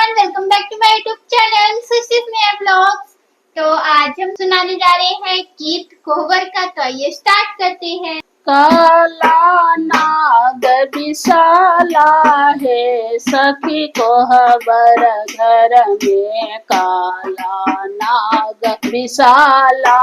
Everyone, welcome back to my YouTube channel Sushil में vlogs. तो आज हम सुनाने जा रहे हैं गीत कोहबर का। तो आइए स्टार्ट करते हैं। काला नाग विशाला है, सखी कोहबर घर में। काला नाग विशाला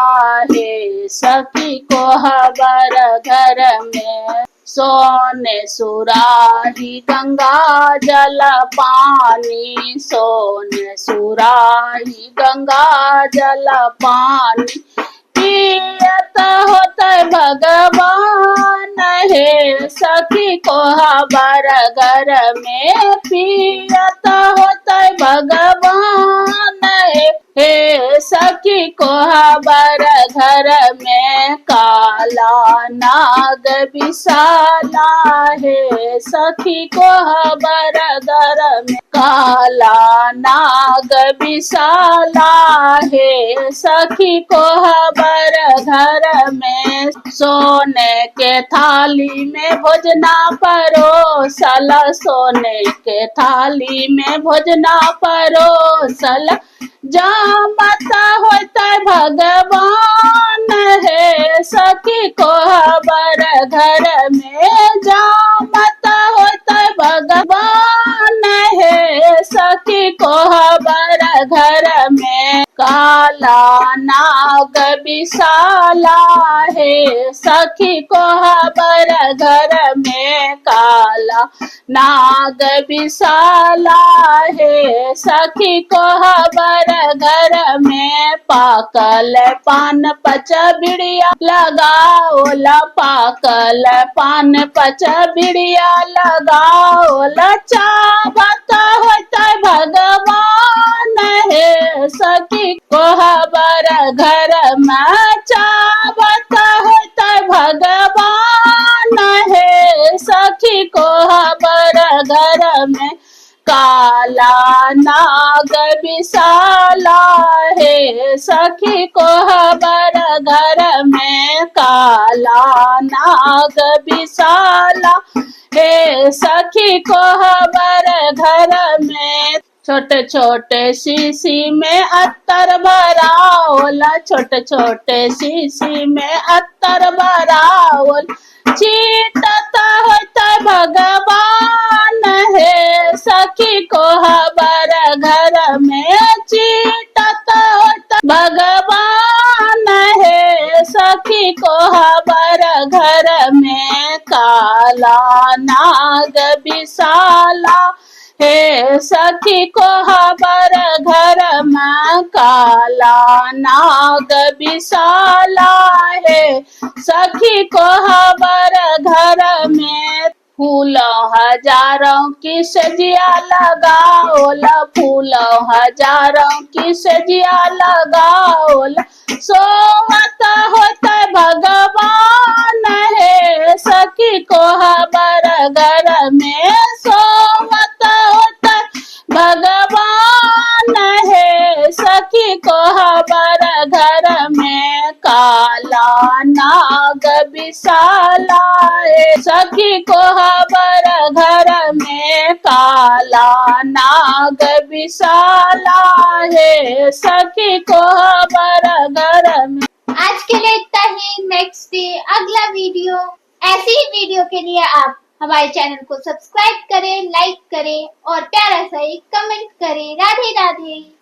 है, सखी कोहबर घर में। सोने सुराही गंगा जल पानी, सोने सुराही गंगा जल पानी। पियत होत भगवान है, सखी कोहबर घर में। पियत होत भगवान है, सखी कोहबर घर में। काला नाग विशाला है, सखी कोहबर घर में। काला नाग विशाला है, सखी कोहबर घर में। सोने के थाली में भोजना परोसल, सोने के थाली में भोजना परोसल। जामत होता भगवान है, सखी कोहबर घर में। जामत होता भगवान है, सखी कोहबर घर में। काला नाग विशाला है, सखी कोहबर घर में। काला नाग विशाला है, सखी कोहबर घर में। पाकल पान पच बिड़िया लगाओला, पाकल पान पच बिड़िया लगाओला। चाहत होता भगवान है, सखी कोहबर घर में। चाहत होता भगवान है, सखी कोहबर घर में। काला नाग विशाला है, सखी कोहबर घर में। काला नाग विशाला है, सखी कोहबर घर में। छोटे छोटे शीशी में अत्तर भराओला, छोटे छोटे शीशी में अत्तर भराओल। चीटत होता भगवान है, सखी कोहबर घर में। चीटत होता भगवान है, सखी कोहबर घर में। काला नाग विशाला है, सखी कोहबर घर में। काला नाग विशाला है, सखी कोहबर घर में। फूलों हजारों की सजिया लगाओला, फूलों हजारों की सजिया लगाओला। सोहत होता भगवान है, सखी कोहबर घर में। सोहत होता भगवान है, सखी कोहबर घर में। काला नाग विशाला है, सखी कोहबर घर में। काला नाग विशाला है, सखी कोहबर घर में। आज के लिए इतना ही। नेक्स्ट डे अगला वीडियो। ऐसी ही वीडियो के लिए आप हमारे चैनल को सब्सक्राइब करें, लाइक करें और प्यारा सा एक कमेंट करें। राधे राधे।